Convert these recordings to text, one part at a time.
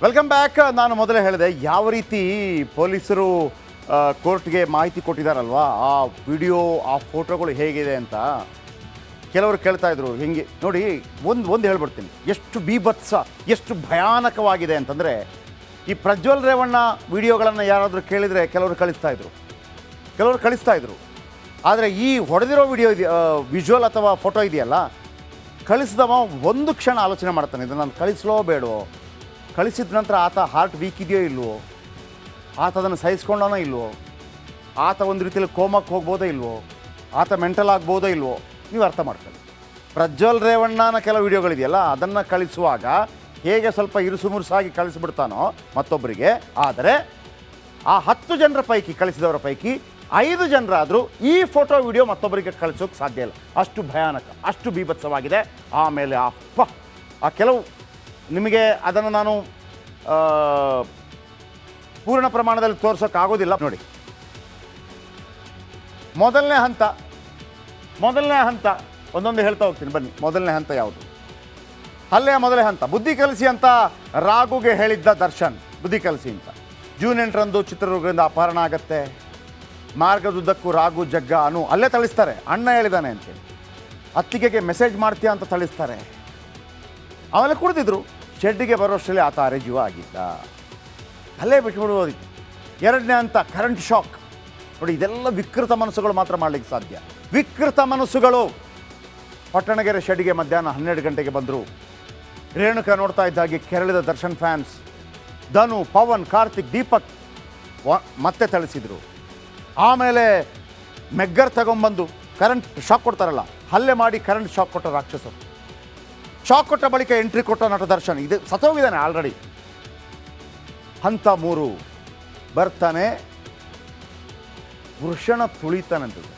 Welcome back. ನಾನು ಮೊದಲೇ ಹೇಳಿದೆ ಯಾವ ರೀತಿ ಪೊಲೀಸರು ಕೋರ್ಟ್ಗೆ ಮಾಹಿತಿ ಕೊಟ್ಟಿದ್ದಾರಲ್ವಾ, ಆ ವಿಡಿಯೋ ಆ ಫೋಟೋಗಳು ಹೇಗಿದೆ ಅಂತ ಕೆಲವರು ಕೇಳ್ತಾ ಇದ್ರು. ಹಿಂಗೆ ನೋಡಿ, ಒಂದು ಹೇಳ್ಬಿಡ್ತೀನಿ, ಎಷ್ಟು ಬೀಭತ್ಸ, ಎಷ್ಟು ಭಯಾನಕವಾಗಿದೆ ಅಂತಂದರೆ, ಈ ಪ್ರಜ್ವಲ್ ರೇವಣ್ಣ ವಿಡಿಯೋಗಳನ್ನು ಯಾರಾದರೂ ಕೇಳಿದರೆ ಕೆಲವರು ಕಳಿಸ್ತಾ ಇದ್ರು. ಆದರೆ ಈ ಹೊಡೆದಿರೋ ವಿಡಿಯೋ ವಿಜುವಲ್ ಅಥವಾ ಫೋಟೋ ಇದೆಯಲ್ಲ, ಕಳಿಸಿದವ ಒಂದು ಕ್ಷಣ ಆಲೋಚನೆ ಮಾಡ್ತಾನೆ, ಇದನ್ನು ನಾನು ಕಳಿಸ್ಲೋ ಬೇಡವೋ, ಕಳಿಸಿದ ನಂತರ ಆತ ಹಾರ್ಟ್ ವೀಕ್ ಇದೆಯೋ ಇಲ್ವೋ, ಆತ ಅದನ್ನು ಸಹಿಸ್ಕೊಂಡವನೋ ಇಲ್ವೋ, ಆತ ಒಂದು ರೀತಿಯಲ್ಲಿ ಕೋಮಕ್ಕೆ ಹೋಗ್ಬೋದೋ ಇಲ್ವೋ, ಆತ ಮೆಂಟಲ್ ಆಗ್ಬೋದೋ ಇಲ್ವೋ, ನೀವು ಅರ್ಥ ಮಾಡ್ಕೊಳ್ಳಿ. ಪ್ರಜ್ವಲ್ ರೇವಣ್ಣನ ಕೆಲವು ವಿಡಿಯೋಗಳಿದೆಯಲ್ಲ, ಅದನ್ನು ಕಳಿಸುವಾಗ ಹೇಗೆ ಸ್ವಲ್ಪ ಇರುಸುಮುರುಸಾಗಿ ಕಳಿಸ್ಬಿಡ್ತಾನೋ ಮತ್ತೊಬ್ಬರಿಗೆ, ಆದರೆ ಆ 10 ಜನರ ಪೈಕಿ, ಕಳಿಸಿದವರ ಪೈಕಿ 5 ಜನರಾದರೂ ಈ ಫೋಟೋ ವಿಡಿಯೋ ಮತ್ತೊಬ್ಬರಿಗೆ ಕಳಿಸೋಕ್ಕೆ ಸಾಧ್ಯ ಇಲ್ಲ. ಅಷ್ಟು ಭಯಾನಕ, ಅಷ್ಟು ಬೀಭತ್ಸವಾಗಿದೆ. ಆಮೇಲೆ ಆ ಕೆಲವು ನಿಮಗೆ ಅದನ್ನು ನಾನು ಪೂರ್ಣ ಪ್ರಮಾಣದಲ್ಲಿ ತೋರಿಸೋಕ್ಕಾಗೋದಿಲ್ಲ. ನೋಡಿ, ಮೊದಲನೇ ಹಂತ ಒಂದೊಂದು ಹೇಳ್ತಾ ಹೋಗ್ತೀನಿ ಬನ್ನಿ. ಮೊದಲನೇ ಹಂತ ಯಾವುದು? ಹಲ್ಲೆಯ ಮೊದಲನೇ ಹಂತ. ಬುದ್ಧಿ ಕಲಿಸಿ ಅಂತ ರಾಘುಗೆ ಹೇಳಿದ್ದ ದರ್ಶನ್, ಬುದ್ಧಿ ಕಲಿಸಿ ಅಂತ. ಜೂನ್ 8ರಂದು ಚಿತ್ರದುರ್ಗದಿಂದ ಅಪಹರಣ ಆಗತ್ತೆ. ಮಾರ್ಗದುದ್ದಕ್ಕೂ ರಾಘು, ಜಗ್ಗ, ಅನು ಅಲ್ಲೇ ಥಳಿಸ್ತಾರೆ, ಅಣ್ಣ ಹೇಳಿದ್ದಾನೆ ಅಂತೇಳಿ. ಅತ್ತಿಗೆಗೆ ಮೆಸೇಜ್ ಮಾಡ್ತೀಯಾ ಅಂತ ಥಳಿಸ್ತಾರೆ. ಆಮೇಲೆ ಕುಡಿದಿದ್ರು. ಶೆಡ್ಡಿಗೆ ಬರೋಷ್ಟರಲ್ಲಿ ಆತ ಅರೆಜೀವ ಆಗಿದ್ದ. ಅಲ್ಲೇ ಬಿಟ್ಬಿಡ್ಬೋದಿತ್ತು. ಎರಡನೇ ಹಂತ ಕರೆಂಟ್ ಶಾಕ್. ನೋಡಿ, ಇದೆಲ್ಲ ವಿಕೃತ ಮನಸ್ಸುಗಳು ಮಾತ್ರ ಮಾಡಲಿಕ್ಕೆ ಸಾಧ್ಯ. ವಿಕೃತ ಮನಸ್ಸುಗಳು. ಪಟ್ಟಣಗೆರೆ ಶೆಡ್ಡಿಗೆ ಮಧ್ಯಾಹ್ನ 12 ಗಂಟೆಗೆ ಬಂದರು. ರೇಣುಕಾ ನೋಡ್ತಾ ಇದ್ದಾಗೆ ಕೆರಳಿದ ದರ್ಶನ್ ಫ್ಯಾನ್ಸ್ ಧನು, ಪವನ್, ಕಾರ್ತಿಕ್, ದೀಪಕ್ ಮತ್ತೆ ಥಳಿಸಿದರು. ಆಮೇಲೆ ಮೆಗ್ಗರ್ ತಗೊಂಬಂದು ಕರೆಂಟ್ ಶಾಕ್ ಕೊಡ್ತಾರಲ್ಲ, ಹಲ್ಲೆ ಮಾಡಿ ಕರೆಂಟ್ ಶಾಕ್ ಕೊಟ್ಟ ರಾಕ್ಷಸರು. ಶಾಕ್ ಕೊಟ್ಟ ಬಳಿಕ ಎಂಟ್ರಿ ಕೊಟ್ಟ ನಟ ದರ್ಶನ್. ಇದು ಸತ್ತೋಗಿದ್ದಾನೆ ಆಲ್ರೆಡಿ. ಹಂತ 3 ಬರ್ತಾನೆ, ವೃಷಣ ತುಳಿತಾನಂತದ್ದು.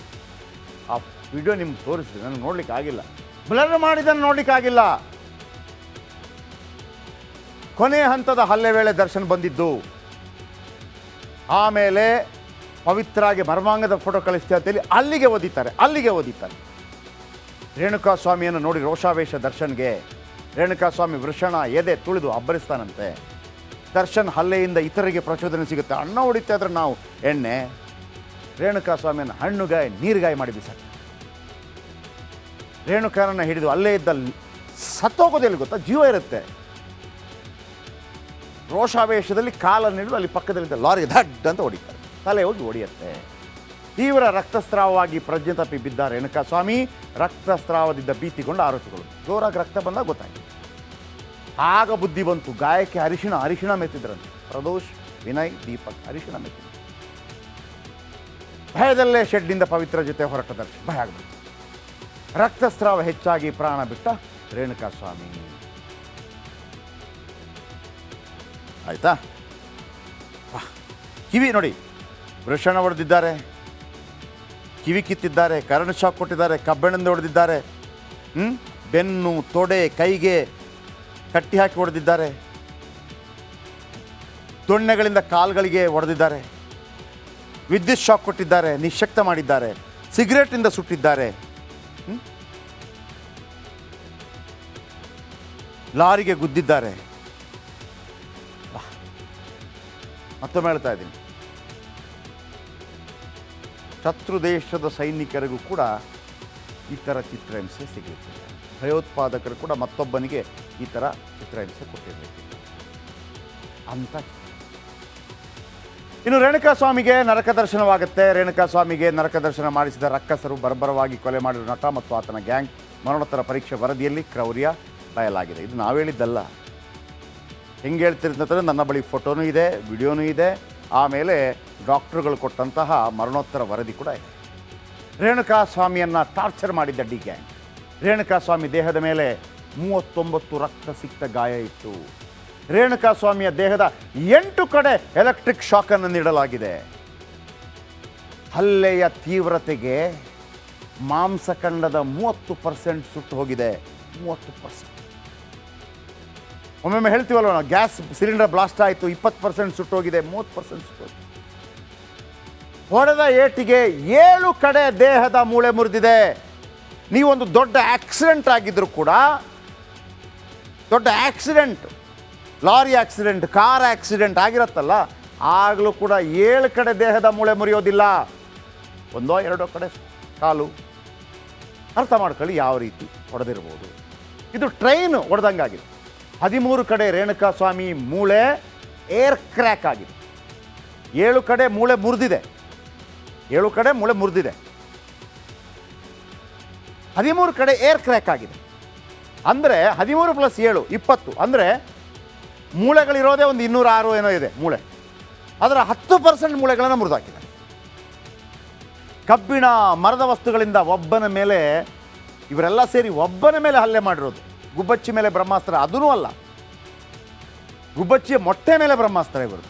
ಆ ವಿಡಿಯೋ ನಿಮ್ಗೆ ತೋರಿಸಿದೆ, ನನಗೆ ನೋಡ್ಲಿಕ್ಕೆ ಆಗಿಲ್ಲ, ಬ್ಲರ್ ಮಾಡಿದ್ದನ್ನು ನೋಡ್ಲಿಕ್ಕೆ ಆಗಿಲ್ಲ. ಕೊನೆಯ ಹಂತದ ಹಲ್ಲೆ ವೇಳೆ ದರ್ಶನ್ ಬಂದಿದ್ದು. ಆಮೇಲೆ ಪವಿತ್ರಾಗೆ ಮರ್ಮಾಂಗದ ಫೋಟೋ ಕಳಿಸ್ತೀಯ ಅಂತೇಳಿ ಅಲ್ಲಿಗೆ ಓದಿತಾರೆ. ರೇಣುಕಾ ಸ್ವಾಮಿಯನ್ನು ನೋಡಿ ರೋಷಾವೇಶ ದರ್ಶನ್ಗೆ. ರೇಣುಕಾ ಸ್ವಾಮಿ ವೃಷಣ ಎದೆ ತುಳಿದು ಅಬ್ಬರಿಸ್ತಾನಂತೆ. ದರ್ಶನ್ ಹಲ್ಲೆಯಿಂದ ಇತರರಿಗೆ ಪ್ರಚೋದನೆ ಸಿಗುತ್ತೆ. ಅಣ್ಣ ಹೊಡಿತಾ ಇದ್ರೆ ನಾವು ಎಣ್ಣೆ, ರೇಣುಕಾ ಸ್ವಾಮಿಯನ್ನು ಹಣ್ಣುಗಾಯಿ ನೀರುಗಾಯಿ ಮಾಡಿ ಬಿಸಾಕ್ತಾರೆ. ರೇಣುಕಾನನ್ನು ಹಿಡಿದು ಅಲ್ಲೇ ಇದ್ದ ಸತ್ತೋಗೋದೆಲ್ಲಿ ಗೊತ್ತಾ, ಜೀವ ಇರುತ್ತೆ. ರೋಷಾವೇಶದಲ್ಲಿ ಕಾಲನ್ನು ಹಿಡಿದು ಅಲ್ಲಿ ಪಕ್ಕದಲ್ಲಿದ್ದ ಲಾರಿಗೆ ಧಡ್ ಅಂತ ಹೊಡಿತಾರೆ, ತಲೆ ಹೋಗಿ ಹೊಡೆಯುತ್ತೆ. ತೀವ್ರ ರಕ್ತಸ್ರಾವವಾಗಿ ಪ್ರಜ್ಞೆ ತಪ್ಪಿ ಬಿದ್ದ ರೇಣುಕಾ ಸ್ವಾಮಿ. ರಕ್ತಸ್ರಾವದಿಂದ ಭೀತಿಗೊಂಡ ಆರೋಪಿಗಳು. ಜೋರಾಗಿ ರಕ್ತ ಬಂದಾಗ ಗೊತ್ತಾಯಿತು. ಆಗ ಬುದ್ಧಿ ಬಂತು. ಗಾಯಕ್ಕೆ ಅರಿಶಿಣ ಮೆತ್ತಿದ್ರಂತೆ. ಪ್ರದೋಷ್, ವಿನಯ್, ದೀಪಕ್ ಅರಿಶಿಣ ಮೆತ್ತಿದ್ರು. ಭಯದಲ್ಲೇ ಶೆಡ್ನಿಂದ ಪವಿತ್ರ ಜೊತೆ ಹೊರಟ ದರ್ಶನ್. ಭಯ ಆಗ್ಬಿಡ್ತು. ರಕ್ತಸ್ರಾವ ಹೆಚ್ಚಾಗಿ ಪ್ರಾಣ ಬಿಟ್ಟ ರೇಣುಕಾ ಸ್ವಾಮಿ. ಆಯ್ತಾ? ಕಿವಿ ನೋಡಿ, ವೃಷಣ ಹೊಡೆದಿದ್ದಾರೆ, ಕಿವಿ ಕಿತ್ತಿದ್ದಾರೆ, ಕರೆಂಟ್ ಶಾಕ್ ಕೊಟ್ಟಿದ್ದಾರೆ, ಕಬ್ಬಿಣದಿಂದ ಹೊಡೆದಿದ್ದಾರೆ, ಬೆನ್ನು, ತೊಡೆ, ಕೈಗೆ ಕಟ್ಟಿ ಹಾಕಿ ಹೊಡೆದಿದ್ದಾರೆ, ದೊಣ್ಣೆಗಳಿಂದ ಕಾಲುಗಳಿಗೆ ಹೊಡೆದಿದ್ದಾರೆ, ವಿದ್ಯುತ್ ಶಾಕ್ ಕೊಟ್ಟಿದ್ದಾರೆ, ನಿಶಕ್ತ ಮಾಡಿದ್ದಾರೆ, ಸಿಗರೇಟಿಂದ ಸುಟ್ಟಿದ್ದಾರೆ, ಲಾರಿಗೆ ಗುದ್ದಿದ್ದಾರೆ. ಮತ್ತೊಮ್ಮೆ ಹೇಳ್ತಾ ಇದ್ದೀನಿ, ಶತ್ರು ದೇಶದ ಸೈನಿಕರಿಗೂ ಕೂಡ ಈ ಥರ ಚಿತ್ರಹಿಂಸೆ ಸಿಗಲಿಕ್ಕಿಲ್ಲ. ಭಯೋತ್ಪಾದಕರು ಕೂಡ ಮತ್ತೊಬ್ಬನಿಗೆ ಈ ಥರ ಚಿತ್ರಹಿಂಸೆ ಕೊಟ್ಟಿರಲಿಕ್ಕಿಲ್ಲ ಅಂತ. ಇನ್ನು ರೇಣುಕಾ ಸ್ವಾಮಿಗೆ ನರಕ ದರ್ಶನವಾಗುತ್ತೆ. ರೇಣುಕಾ ಸ್ವಾಮಿಗೆ ನರಕ ದರ್ಶನ ಮಾಡಿಸಿದ ರಕ್ಕಸರು ಬರ್ಬರವಾಗಿ ಕೊಲೆ ಮಾಡಿದ ನಟ ಮತ್ತು ಆತನ ಗ್ಯಾಂಗ್. ಮರಣೋತ್ತರ ಪರೀಕ್ಷೆ ವರದಿಯಲ್ಲಿ ಕ್ರೌರ್ಯ ಬಯಲಾಗಿದೆ. ಇದು ನಾವು ಹೇಳಿದ್ದಲ್ಲ. ಹೆಂಗೆ ಹೇಳ್ತಿರ್ತಂದ್ರೆ, ನನ್ನ ಬಳಿ ಫೋಟೋನೂ ಇದೆ, ವಿಡಿಯೋನೂ ಇದೆ, ಆಮೇಲೆ ಡಾಕ್ಟ್ರುಗಳು ಕೊಟ್ಟಂತಹ ಮರಣೋತ್ತರ ವರದಿ ಕೂಡ ಇದೆ. ರೇಣುಕಾ ಸ್ವಾಮಿಯನ್ನು ಟಾರ್ಚರ್ ಮಾಡಿದ್ದ ಡಿ ಗ್ಯಾಂಗ್. ರೇಣುಕಾ ಸ್ವಾಮಿ ದೇಹದ ಮೇಲೆ 39 ರಕ್ತ ಸಿಕ್ತ ಗಾಯ ಇತ್ತು. ರೇಣುಕಾ ಸ್ವಾಮಿಯ ದೇಹದ 8 ಕಡೆ ಎಲೆಕ್ಟ್ರಿಕ್ ಶಾಕನ್ನು ನೀಡಲಾಗಿದೆ. ಹಲ್ಲೆಯ ತೀವ್ರತೆಗೆ ಮಾಂಸಖಂಡದ 30% ಸುಟ್ಟು ಹೋಗಿದೆ. 30%. ಒಮ್ಮೊಮ್ಮೆ ಹೇಳ್ತೀವಲ್ವ ನಾವು, ಗ್ಯಾಸ್ ಸಿಲಿಂಡರ್ ಬ್ಲಾಸ್ಟ್ ಆಯಿತು, 20% ಸುಟ್ಟೋಗಿದೆ, 30% ಸುಟ್ಟೋಗಿದೆ. ಹೊಡೆದ ಏಟಿಗೆ 7 ಕಡೆ ದೇಹದ ಮೂಳೆ ಮುರಿದಿದೆ. ನೀವೊಂದು ದೊಡ್ಡ ಆಕ್ಸಿಡೆಂಟ್ ಆಗಿದ್ದರೂ ಕೂಡ, ದೊಡ್ಡ accident lorry accident, car accident ಆಗಿರತ್ತಲ್ಲ, ಆಗಲೂ ಕೂಡ 7 ಕಡೆ ದೇಹದ ಮೂಳೆ ಮುರಿಯೋದಿಲ್ಲ, ಒಂದೋ ಎರಡೋ ಕಡೆ ಕಾಲು. ಅರ್ಥ ಮಾಡ್ಕೊಳ್ಳಿ ಯಾವ ರೀತಿ ಹೊಡೆದಿರ್ಬೋದು. ಇದು ಟ್ರೈನ್ ಹೊಡೆದಂಗಾಗಿದೆ. 13 ಕಡೆ ರೇಣುಕಾಸ್ವಾಮಿ ಮೂಳೆ ಏರ್ ಕ್ರ್ಯಾಕ್ ಆಗಿದೆ. 7 ಕಡೆ ಮೂಳೆ ಮುರಿದಿದೆ. 7 ಕಡೆ ಮೂಳೆ ಮುರಿದಿದೆ, 13 ಕಡೆ ಏರ್ ಕ್ರ್ಯಾಕ್ ಆಗಿದೆ. ಅಂದರೆ 13 + 7 20. ಅಂದರೆ ಮೂಳೆಗಳಿರೋದೇ ಒಂದು 206 ಏನೋ ಇದೆ ಮೂಳೆ. ಅದರ 10% ಮೂಳೆಗಳನ್ನು ಮುರಿದಾಕಿದೆ. ಕಬ್ಬಿಣ, ಮರದ ವಸ್ತುಗಳಿಂದ ಒಬ್ಬನ ಮೇಲೆ, ಇವರೆಲ್ಲ ಸೇರಿ ಒಬ್ಬನ ಮೇಲೆ ಹಲ್ಲೆ ಮಾಡಿರೋದು. ಗುಬ್ಬಚ್ಚಿ ಮೇಲೆ ಬ್ರಹ್ಮಾಸ್ತ್ರ ಅದೂ ಅಲ್ಲ, ಗುಬ್ಬಚ್ಚಿಯ ಮೊಟ್ಟೆ ಮೇಲೆ ಬ್ರಹ್ಮಾಸ್ತ್ರ ಇವರು.